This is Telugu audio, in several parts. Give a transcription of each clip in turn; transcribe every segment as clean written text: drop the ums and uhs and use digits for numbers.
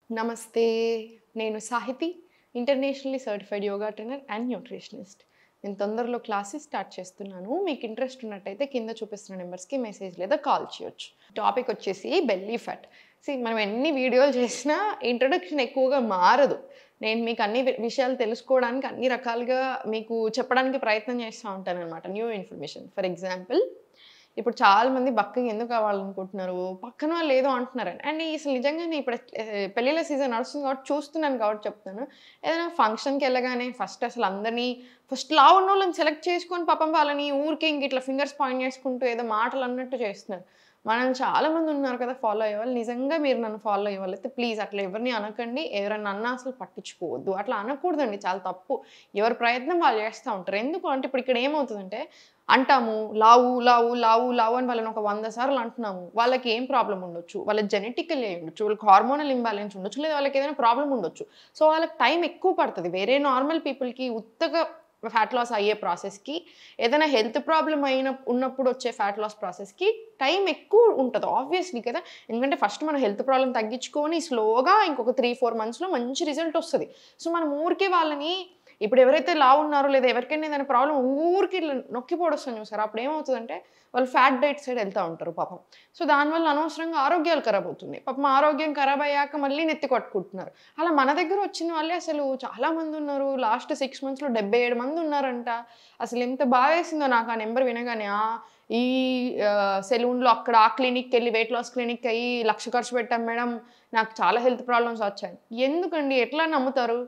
నమస్తే. నేను Sahithi, internationally certified yoga trainer and nutritionist. నేను తొందరలో క్లాసెస్ స్టార్ట్ చేస్తున్నాను. మీకు ఇంట్రెస్ట్ ఉన్నట్టయితే కింద చూపిస్తున్న నెంబర్స్కి మెసేజ్ లేదా కాల్ చేయొచ్చు. టాపిక్ వచ్చేసి బెల్లీ ఫ్యాట్. మనం ఎన్ని వీడియోలు చేసినా ఇంట్రొడక్షన్ ఎక్కువగా మారదు. నేను మీకు అన్ని విషయాలు తెలుసుకోవడానికి అన్ని రకాలుగా మీకు చెప్పడానికి ప్రయత్నం చేస్తూ ఉంటానన్నమాట. New information. ఫర్ ఎగ్జాంపుల్, ఇప్పుడు చాలామంది బక్కగా ఎందుకు అవ్వాలనుకుంటున్నారు? పక్కన వాళ్ళు ఏదో అంటున్నారని. అండ్ అసలు నిజంగానే ఇప్పుడు పెళ్ళిళ్ళ సీజన్ నడుస్తుంది కాబట్టి చూస్తున్నాను కాబట్టి చెప్తాను. ఏదైనా ఫంక్షన్‌కి వెళ్ళగానే ఫస్ట్ అసలు అందరినీ లావున్నోళ్ళని సెలెక్ట్ చేసుకొని పాపం వాళ్ళని ఊరికే ఇంక ఇట్లా ఫింగర్స్ పాయింట్ చేసుకుంటూ ఏదో మాటలు అన్నట్టు చేస్తున్నారు. మనల్ని చాలామంది ఉన్నారు కదా ఫాలో అయ్యేవాళ్ళు. నిజంగా మీరు నన్ను ఫాలో అయ్యేవాళ్ళైతే ప్లీజ్ అట్లా ఎవరిని అనకండి. ఎవరన్నా అన్నా అసలు పట్టించుకోవద్దు. అట్లా అనకూడదండి. చాలా తప్పు. ఎవరి ప్రయత్నం వాళ్ళు చేస్తా ఉంటారు. ఎందుకు అంటే ఇప్పుడు ఇక్కడ ఏమవుతదంటే అంటాము లావు, లావు, లావు, లావు అని వాళ్ళని ఒక 100 సార్లు అంటున్నాము. వాళ్ళకి ఏం ప్రాబ్లమ్ ఉండొచ్చు? వాళ్ళకి జెనెటికల్ అయ్యి ఉండొచ్చు. వాళ్ళకి హార్మోనల్ ఇంబాలెన్స్ ఉండొచ్చు. లేదా వాళ్ళకి ఏదైనా ప్రాబ్లమ్ ఉండొచ్చు. సో, వాళ్ళకి టైం ఎక్కువ పడతది. వేరే నార్మల్ పీపుల్‌కి ఉత్తగా ఫ్యాట్ లాస్ అయ్యే ప్రాసెస్‌కి, ఏదైనా హెల్త్ ప్రాబ్లమ్ ఉన్నప్పుడు వచ్చే ఫ్యాట్ లాస్ ప్రాసెస్‌కి టైం ఎక్కువ ఉంటది. ఆబ్వియస్‌లీ కదా! ఎందుకంటే ఫస్ట్ మనం హెల్త్ ప్రాబ్లమ్ తగ్గించుకొని స్లోగా ఇంకొక 3, 4 మంత్స్‌లో మంచి రిజల్ట్ వస్తది. సో, మనం ఊరికే వాళ్ళని ఇప్పుడు ఎవరైతే లావున్నారో లేదా ఎవరికైనా ఏదైనా ప్రాబ్లమ్ ఊరికే ఇట్లా నొక్కి పొడుస్తాం చూసారా? అప్పుడు ఏమవుతదంటే వాళ్ళు ఫ్యాట్ డైట్ సైడ్ ఎళ్తా ఉంటారు పాపం. సో, దానివల్ల అనవసరంగా ఆరోగ్యాలు ఖరాబ్ అవుతున్నాయి. పాపం ఆరోగ్యం ఖరాబ్ అయ్యాక మళ్ళీ నెత్తి కొట్టుకుంటున్నారు. అలా మన దగ్గర వచ్చిన వాళ్ళే అసలు చాలా మందున్నారు. లాస్ట్ 6 మంత్స్‌లో 77 మంది ఉన్నారంట. అసలు ఎంత బాధేసిందో నాకు ఆ నంబర్ వినగానే. ఈ సెలూన్‌లో అక్కడ ఆ క్లినిక్‌కెళ్ళి వెయిట్ లాస్ క్లినిక్‌కెయ్యి 1,00,000 ఖర్చు పెట్టాం మేడం. నాకు చాలా హెల్త్ ప్రాబ్లమ్స్ వచ్చాయి. ఎందుకండి? ఎట్లా నమ్ముతారు?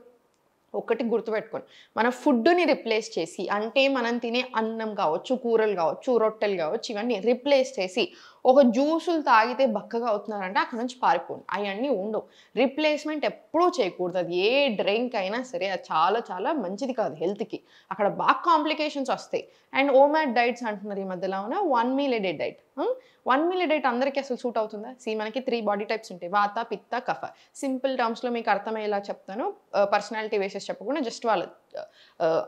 ఒకటి గుర్తుపెట్టుకోండి. మన ఫుడ్‌ని రిప్లేస్ చేసి అంటే మనం తినే అన్నం కావచ్చు, కూరలు కావచ్చు, రొట్టెలు కావచ్చు, ఇవన్నీ రిప్లేస్ చేసి ఒక జ్యూసులు తాగితే బక్కగా అవుతున్నారంటే అక్కడి నుంచి పారిపోండి. అయన్నీ ఉండవు. రిప్లేస్‌మెంట్ ఎప్పుడూ చేయకూడదు. అది ఏ డ్రింక్ అయినా సరే అది చాలా చాలా మంచిది కాదు హెల్త్‌కి. అక్కడ బాగా కాంప్లికేషన్స్ వస్తాయి. అండ్ ఓమాడ్ డైట్స్ అంటున్నారు ఈ మధ్యలో అవునా? 1 meal a day diet. 1 meal a diet అందరికీ అసలు సూట్ అవుతుందా? మనకి 3 బాడీ టైప్స్ ఉంటాయి. వాత, పిత్త, కఫ. సింపుల్ టర్మ్స్‌లో మీకు అర్థమయ్యేలా చెప్తాను. పర్సనాలిటీ బేసిస్ చెప్పకుండా జస్ట్ వాళ్ళ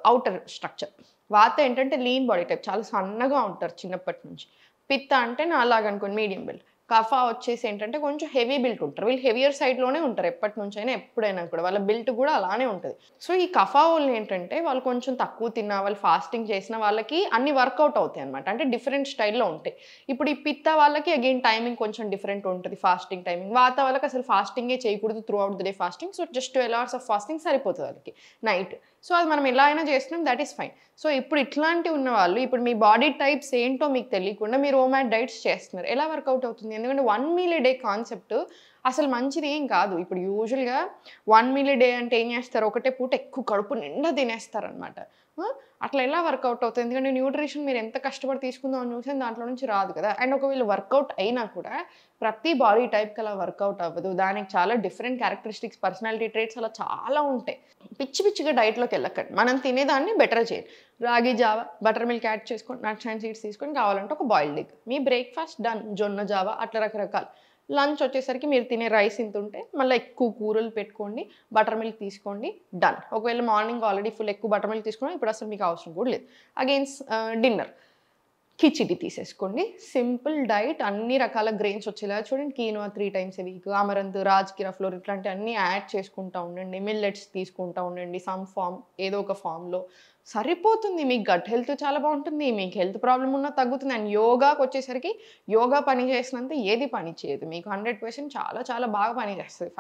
ఔటర్ స్ట్రక్చర్. వాత ఏంటంటే లీన్ బాడీ టైప్. చాలా సన్నగా ఉంటారు చిన్నప్పటి నుంచి. పిత్త అంటే నాలాగనుకోండి మీడియం బిల్డ్. కఫ వచ్చేసి ఏంటంటే కొంచెం హెవీ బిల్ట్ ఉంటారు. వీళ్ళు హెవియర్ సైడ్‌లోనే ఉంటారు ఎప్పటినుంచైనా, ఎప్పుడైనా కూడా. వాళ్ళ బిల్ట్ కూడా అలానే ఉంటది. సో, ఈ కఫ వోళ్ళు ఏంటంటే వాళ్ళు కొంచెం తక్కువ తిన్నా, వాళ్ళు ఫాస్టింగ్ చేసిన వాళ్ళకి అన్నీ వర్కౌట్ అవుతాయన్నమాట. అంటే డిఫరెంట్ స్టైల్‌లో ఉంటాయి. ఇప్పుడు ఈ పిత్త వాళ్ళకి అగైన్ టైమింగ్ కొంచెం డిఫరెంట్ ఉంటది. Fasting timing. వాత వాళ్ళకి అసలు ఫాస్టింగే చేయకూడదు through out the day fasting. So, just 12 hours of fasting సరిపోతది వాళ్ళకి నైట్. సో, అది మనం ఎలా అయినా చేస్తున్నాం దట్ ఈస్ ఫైన్. సో, ఇప్పుడు ఇట్లాంటివి ఉన్నవాళ్ళు ఇప్పుడు మీ బాడీ టైప్స్ ఏంటో మీకు తెలియకుండా మీరు ఓమాడ్ డైట్స్ చేస్తున్నారు. ఎలా వర్కౌట్ అవుతుంది? ఎందుకంటే 1 మీల్ ఎ డే కాన్సెప్ట్ అసలు మంచిది ఏం కాదు. ఇప్పుడు యూజువల్‌గా 1 మీల్ ఎ డే అంటే ఏం చేస్తారు? ఒకటే పూట ఎక్కువ కడుపు నిండా తినేస్తారనమాట. ఆ! అట్లా ఎలా వర్కౌట్ అవుతుంది? ఎందుకంటే న్యూట్రిషన్ మీరు ఎంత కష్టపడి తీసుకుందామని చూసినా దాంట్లో నుంచి రాదు కదా! అండ్ ఒకవేళ వర్కౌట్ అయినా కూడా ప్రతి బాడీ టైప్‌కి అలా వర్కౌట్ అవ్వదు. దానికి చాలా డిఫరెంట్ క్యారెక్టరిస్టిక్స్, పర్సనాలిటీ ట్రేట్స్ అలా చాలా ఉంటాయి. పిచ్చి పిచ్చిగా డైట్‌లోకెళ్ళకండి. మనం తినేదాన్ని బెటర్ చేయండి. రాగి జావ, బటర్ మిల్క్ యాడ్ చేసుకోండి, నట్స్ అండ్ సీడ్స్ తీసుకొని కావాలంటే ఒక బాయిల్డ్ ఎగ్. మీ బ్రేక్‌ఫాస్ట్ డన్. జొన్న జావ అట్లా రకరకాలు. లంచ్ వచ్చేసరికి మీరు తినే రైస్ ఇంతుంటే మళ్ళీ ఎక్కువ కూరలు పెట్టుకోండి. బటర్ మిల్క్ తీసుకోండి. డన్. ఒకవేళ మార్నింగ్ ఆల్రెడీ ఫుల్ ఎక్కువ బటర్ మిల్క్ తీసుకున్నా ఇప్పుడు అసలు మీకు అవసరం కూడా లేదు. డిన్నర్. కిచిడి తీసేసుకోండి. సింపుల్ డైట్ అన్ని రకాల గ్రెయిన్స్ వచ్చేలాగా చూడండి. Quinoa 3 times a week, amaranth, rajgira, flour ఇట్లాంటివన్నీ యాడ్ చేసుకుంటా ఉండండి. మిల్లెట్స్ తీసుకుంటా ఉండండి. సమ్ ఫార్మ్ ఏదో ఒక ఫార్మ్‌లో సరిపోతుంది. మీ గట్ హెల్త్ చాలా బావుంటుంది. మీకు హెల్త్ ప్రాబ్లమ్ ఉన్నా తగ్గుతుంది. అండ్ యోగాకొచ్చేసరికి యోగా పని చేసినంత ఏది పని చేయదు. మీకు 100% చాలా చాలా బాగా పని చేస్తది.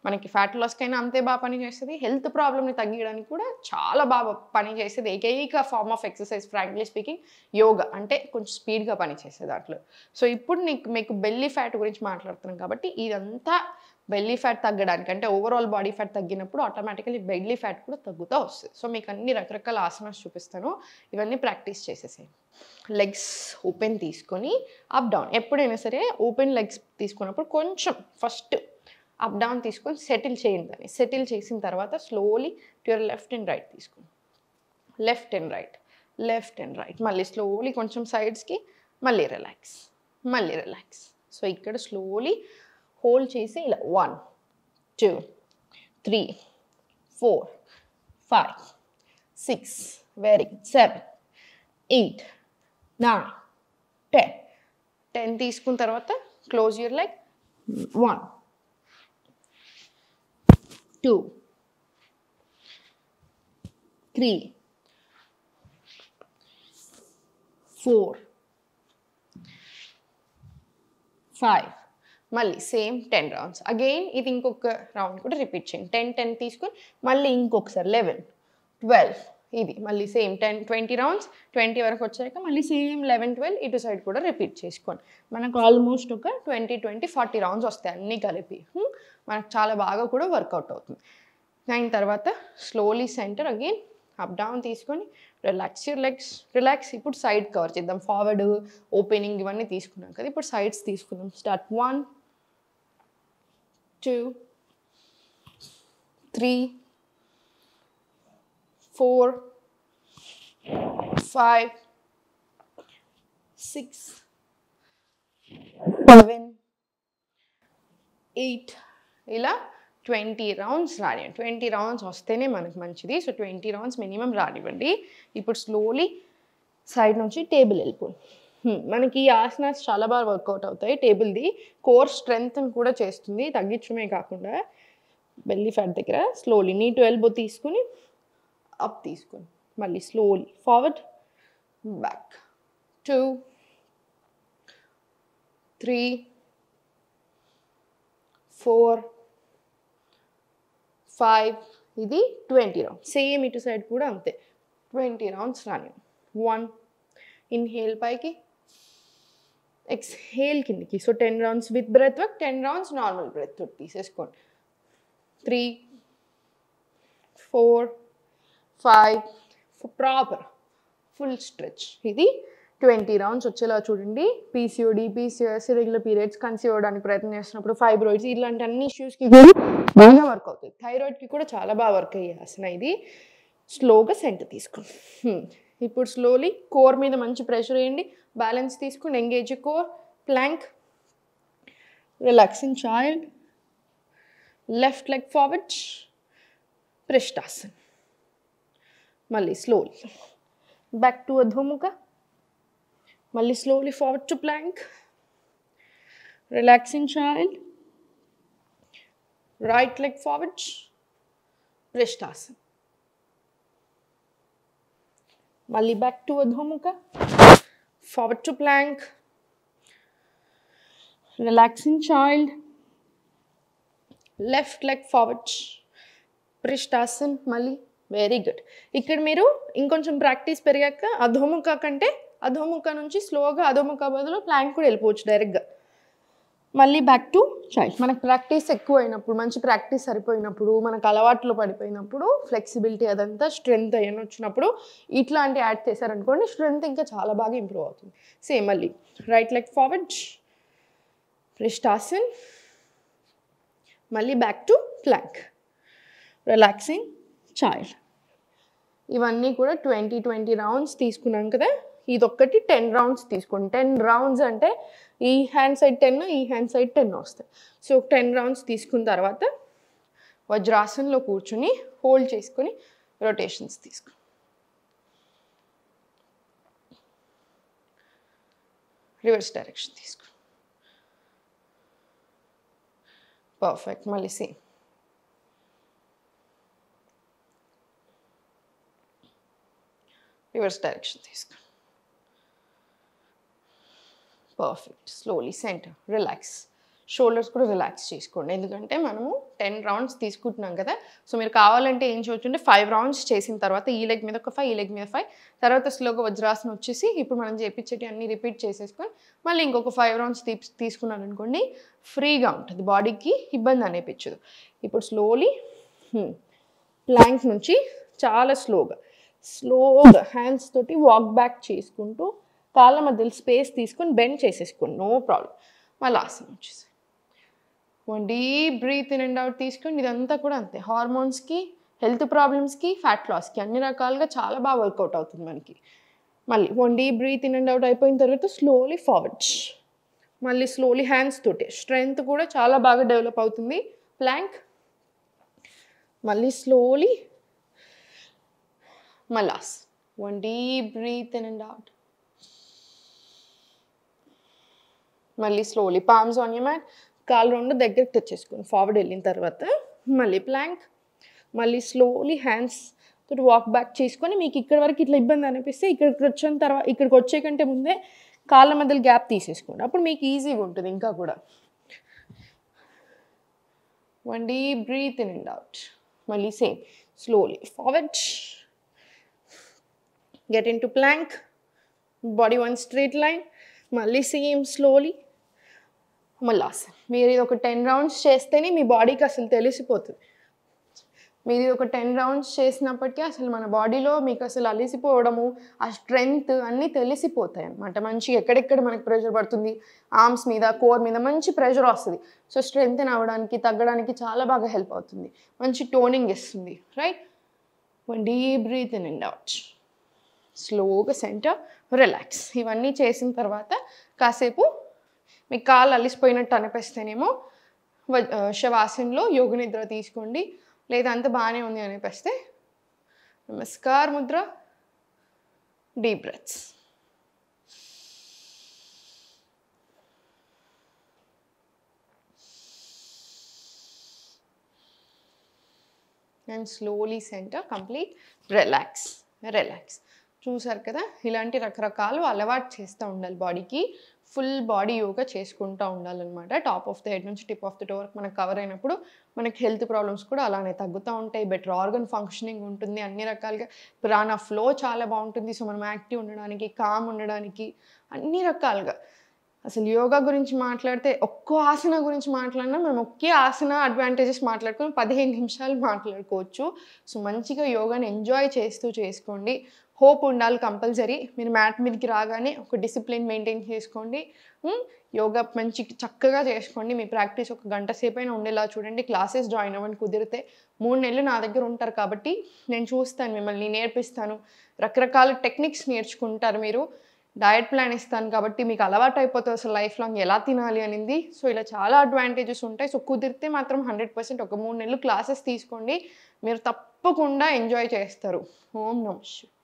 మనకి ఫ్యాట్ లాస్‌కైనా అంతే బాగా పని చేస్తది. హెల్త్ ప్రాబ్లమ్‌ని తగ్గియడానికి కూడా చాలా బాగా పని చేసేది ఏకైక form of exercise frankly speaking yoga. అంటే కొంచెం స్పీడ్‌గా పనిచేసే దాంట్లో. సో, ఇప్పుడు మీకు బెల్లీ ఫ్యాట్ గురించి మాట్లాడుతున్నాం కాబట్టి ఇదంతా బెల్లీ ఫ్యాట్ తగ్గడానికి అంటే ఓవరాల్ బాడీ ఫ్యాట్ తగ్గినప్పుడు ఆటోమేటికల్లీ బెల్లీ ఫ్యాట్ కూడా తగ్గుతా వస్తది. సో, మీకు అన్ని రకరకాల ఆసనాస్ చూపిస్తాను. ఇవన్నీ ప్రాక్టీస్ చేసేసేయండి. లెగ్స్ ఓపెన్ తీసుకొని అప్, డౌన్. ఎప్పుడైనా సరే ఓపెన్ లెగ్స్ తీసుకున్నప్పుడు కొంచెం ఫస్ట్ అప్, డౌన్ తీసుకొని సెటిల్ చేయండి దాన్ని. సెటిల్ చేసిన తర్వాత slowly to your left and right తీసుకోండి. Left and right, left and right. మళ్ళీ స్లోలీ కొంచెం సైడ్స్‌కి మళ్ళీ రిలాక్స్, మళ్ళీ రిలాక్స్. సో, ఇక్కడ స్లోలీ హోల్డ్ చేసి ఇలా 1, 2, 3, 4, 5, 6 వెరీ గుడ్. 7, 8, 9, 10. 10 తీసుకున్న తర్వాత క్లోజ్ యువర్ లెగ్. 1, 2 3 4 5 మళ్ళీ సేమ్ 10 రౌండ్స్ అగైన్ ఇది ఇంకొక రౌండ్ కూడా రిపీట్ చేయండి 10 తీసుకొని మళ్ళీ ఇంకొకసారి 11 12 ఇది మళ్ళీ సేమ్ 20 రౌండ్స్ 20 వరకు వచ్చాక మళ్ళీ సేమ్ 11 12 ఇటు సైడ్ కూడా రిపీట్ చేసుకోండి మనకు ఆల్మోస్ట్ ఒక 20 40 రౌండ్స్ వస్తాయి అన్నీ కలిపి మనకు చాలా బాగా కూడా వర్కౌట్ అవుతుంది దాని తర్వాత slowly centre again up down తీసుకొని రిలాక్స్ యూర్ లెగ్స్ రిలాక్స్ ఇప్పుడు సైడ్ కవర్ చేద్దాం ఫార్వర్డ్ ఓపెనింగ్ ఇవన్నీ తీసుకున్నాం కదా ఇప్పుడు సైడ్స్ తీసుకుందాం స్టార్ట్ 1 2 3 4 5 6 7 8 ఇలా 20 రౌండ్స్ రానివ్వండి 20 రౌండ్స్ వస్తేనే మనకు మంచిది సో 20 రౌండ్స్ మినిమం రానివ్వండి ఇప్పుడు స్లోలీ సైడ్ నుంచి టేబుల్ వెళ్ళిపోండి మనకి ఈ ఆసనాస్ చాలా బాగా వర్కౌట్ అవుతాయి టేబుల్ది కోర్ స్ట్రెంగ్త్ కూడా చేస్తుంది తగ్గించడమే కాకుండా బెల్లీ ఫ్యాట్ దగ్గర స్లోలీ నీ టు ఎల్బో తీసుకుని అప్ తీసుకుని మళ్ళీ స్లోలీ ఫార్వర్డ్ బ్యాక్ 2 3 4 5 ఇది 20 రౌండ్స్ సేమ్ ఇటు సైడ్ కూడా అంతే 20 రౌండ్స్ రాని 1 ఇన్హేల్ పైకి ఎక్స్హేల్ కిందికి so 10 rounds with breath work 10 rounds normal breath work తీసేసుకోండి 3 4 5 ప్రాపర్ ఫుల్ స్ట్రెచ్ ఇది 20 రౌండ్స్ వచ్చేలా చూడండి PCOD PCS regular periods conceive అవ్వడానికి ప్రయత్నం చేస్తున్నప్పుడు ఫైబ్రాయిడ్స్ ఇలాంటి అన్ని ఇష్యూస్కి కూడా బాగా వర్క్ అవుతుంది థైరాయిడ్కి కూడా చాలా బాగా వర్క్ అయ్యే ఆసన ఇది స్లోగా సెంటర్ తీసుకోండి ఇప్పుడు స్లోలీ కోర్ మీద మంచి ప్రెషర్ వేయండి బ్యాలెన్స్ తీసుకుని engage core plank relaxing child left leg forward ప్రిష్టాసన్ మళ్ళీ స్లోలీ బ్యాక్ టు అధోముఖ మళ్ళీ slowly forward to plank relaxing child right leg forward ప్రిష్టాసన్ మళ్ళీ బ్యాక్ టు అధోముఖ forward to plank relaxing child left leg forward prishtasan మళ్ళీ వెరీ గుడ్ ఇక్కడ మీరు ఇంకొంచెం ప్రాక్టీస్ పెరిగాక అధోముఖ కంటే అధోముఖ నుంచి స్లోగా అధోముఖ బదులు ప్లాంక్ కూడా వెళ్ళిపోవచ్చు డైరెక్ట్గా మళ్ళీ బ్యాక్ టు చైల్డ్ మనకు ప్రాక్టీస్ ఎక్కువ అయినప్పుడు మంచి ప్రాక్టీస్ సరిపోయినప్పుడు మనకు అలవాట్లో పడిపోయినప్పుడు ఫ్లెక్సిబిలిటీ అదంతా స్ట్రెంగ్త్ అయ్యని వచ్చినప్పుడు ఇట్లాంటి యాడ్ చేశారనుకోండి స్ట్రెంగ్త్ ఇంకా చాలా బాగా ఇంప్రూవ్ అవుతుంది సేమ్ మళ్ళీ రైట్ లెగ్ ఫార్వర్డ్ ప్రిష్టాసన్ మళ్ళీ back to plank relaxing child ఇవన్నీ కూడా 20 రౌండ్స్ తీసుకున్నాం కదా ఇదొక్కటి 10 రౌండ్స్ తీసుకోండి 10 రౌండ్స్ అంటే ఈ హ్యాండ్ సైడ్ 10 ఈ హ్యాండ్ సైడ్ 10 వస్తాయి సో 10 రౌండ్స్ తీసుకున్న తర్వాత వజ్రాసనంలో కూర్చుని హోల్డ్ చేసుకొని రొటేషన్స్ తీసుకో రివర్స్ డైరెక్షన్ తీసుకో పర్ఫెక్ట్ మళ్ళీ సేమ్ రివర్స్ డైరెక్షన్ తీసుకో perfect slowly centre relax shoulders కూడా రిలాక్స్ చేసుకోండి ఎందుకంటే మనము 10 రౌండ్స్ తీసుకుంటున్నాం కదా సో మీరు కావాలంటే ఏం చేయొచ్చు 5 రౌండ్స్ చేసిన తర్వాత ఈ లెగ్ మీద ఒక 5 ఈ లెగ్ మీద 5 తర్వాత స్లోగా వజ్రాసనం వచ్చేసి ఇప్పుడు మనం చేపించేటి అన్ని రిపీట్ చేసేసుకొని మళ్ళీ ఇంకొక 5 రౌండ్స్ తీసుకున్నాను అనుకోండి ఫ్రీగా ఉంటుంది బాడీకి ఇబ్బంది అనిపించదు ఇప్పుడు స్లోలీ ప్లాంక్ నుంచి చాలా స్లోగా హ్యాండ్స్ తోటి వాక్ బ్యాక్ చేసుకుంటూ కాళ్ళ మధ్యలో స్పేస్ తీసుకొని బెండ్ చేసేసుకోండి నో ప్రాబ్లం మళ్ళీ ఆసనం వచ్చేసి deep breath in and out తీసుకొని ఇదంతా కూడా అంతే హార్మోన్స్కి హెల్త్ ప్రాబ్లమ్స్కి ఫ్యాట్ లాస్కి అన్ని రకాలుగా చాలా బాగా వర్కౌట్ అవుతుంది మనకి మళ్ళీ deep breath in and out అయిపోయిన తర్వాత స్లోలీ ఫార్వర్డ్ మళ్ళీ స్లోలీ హ్యాండ్స్ తోటి స్ట్రెంగ్త్ కూడా చాలా బాగా డెవలప్ అవుతుంది ప్లాంక్ మళ్ళీ స్లోలీ మలాస్ deep breath in and out మళ్ళీ slowly palms on your mat కాళ్ళు రెండు దగ్గరికి తెచ్చేసుకోండి ఫార్వర్డ్ వెళ్ళిన తర్వాత మళ్ళీ ప్లాంక్ మళ్ళీ స్లోలీ హ్యాండ్స్ తోటి వాక్ బ్యాక్ చేసుకొని మీకు ఇక్కడ వరకు ఇట్లా ఇబ్బంది అనిపిస్తే ఇక్కడికి వచ్చిన తర్వాత ఇక్కడికి వచ్చే కంటే ముందే కాళ్ళ మధ్యలో గ్యాప్ తీసేసుకోండి. అప్పుడు మీకు ఈజీగా ఉంటుంది ఇంకా కూడా. 1 deep breathe in and out. మళ్ళీ same slowly forward, get into plank, body one straight line, మళ్ళీ సేమ్ slowly మళ్ళీ మీరు ఇది ఒక 10 రౌండ్స్ చేస్తేనే మీ బాడీకి అసలు తెలిసిపోతుంది. మీరు ఇది ఒక 10 రౌండ్స్ చేసినప్పటికీ అసలు మన బాడీలో మీకు అసలు అలిసిపోవడము, ఆ స్ట్రెంగ్త్ అన్నీ తెలిసిపోతాయి అన్నమాట. మంచిగా ఎక్కడెక్కడ మనకు ప్రెషర్ పడుతుంది, ఆర్మ్స్ మీద, కోర్ మీద మంచి ప్రెషర్ వస్తుంది. సో స్ట్రెంగ్త్ అవ్వడానికి, తగ్గడానికి చాలా బాగా హెల్ప్ అవుతుంది, మంచి టోనింగ్ ఇస్తుంది. Right, 1 deep breath in and out, స్లోగా సెంటర్, రిలాక్స్. ఇవన్నీ చేసిన తర్వాత కాసేపు మీ కాళ్ళు అలిసిపోయినట్టు అనిపిస్తేనేమో శవాసనలో యోగ నిద్ర తీసుకోండి. లేదా అంత బాగానే ఉంది అనిపిస్తే namaskar Mudra, deep breaths. And slowly centre, complete relax. Relax. చూసారు కదా, ఇలాంటి రకరకాలు అలవాటు చేస్తూ ఉండాలి బాడీకి. ఫుల్ బాడీ యోగా చేసుకుంటూ ఉండాలన్నమాట. టాప్ ఆఫ్ ద హెడ్ నుంచి టిప్ ఆఫ్ ద టో వరకు మనకు కవర్ అయినప్పుడు మనకి హెల్త్ ప్రాబ్లమ్స్ కూడా అలానే తగ్గుతూ ఉంటాయి. బెటర్ ఆర్గన్ ఫంక్షనింగ్ ఉంటుంది, అన్ని రకాలుగా ప్రాణ ఫ్లో చాలా బాగుంటుంది. సో మనం యాక్టివ్ ఉండడానికి, కామ్ ఉండడానికి, అన్ని రకాలుగా. అసలు యోగా గురించి మాట్లాడితే ఒక్కో ఆసన గురించి మాట్లాడినా మనం ఒకే ఆసన అడ్వాంటేజెస్ మాట్లాడుకొని 15 నిమిషాలు మాట్లాడుకోవచ్చు. సో మంచిగా యోగాని ఎంజాయ్ చేస్తూ చేసుకోండి. హోప్ ఉండాలి కంపల్సరీ. మీరు మ్యాట్ మీదకి రాగానే ఒక డిసిప్లిన్ మెయింటైన్ చేసుకోండి. యోగా మంచి చక్కగా చేసుకోండి. మీ ప్రాక్టీస్ ఒక గంట సేపు అయినా ఉండేలా చూడండి. క్లాసెస్ జాయిన్ అవ్వండి కుదిరితే. 3 నెలలు నా దగ్గర ఉంటారు కాబట్టి నేను చూస్తాను, మిమ్మల్ని నేర్పిస్తాను. రకరకాల టెక్నిక్స్ నేర్చుకుంటారు మీరు. డయట్ ప్లాన్ ఇస్తాను కాబట్టి మీకు అలవాటు అయిపోతుంది అసలు లైఫ్ లాంగ్ ఎలా తినాలి అనేది. సో ఇలా చాలా అడ్వాంటేజెస్ ఉంటాయి. సో కుదిరితే మాత్రం 100% ఒక 3 నెలలు క్లాసెస్ తీసుకోండి. మీరు తప్పకుండా ఎంజాయ్ చేస్తారు. ఓం నమః శివాయ.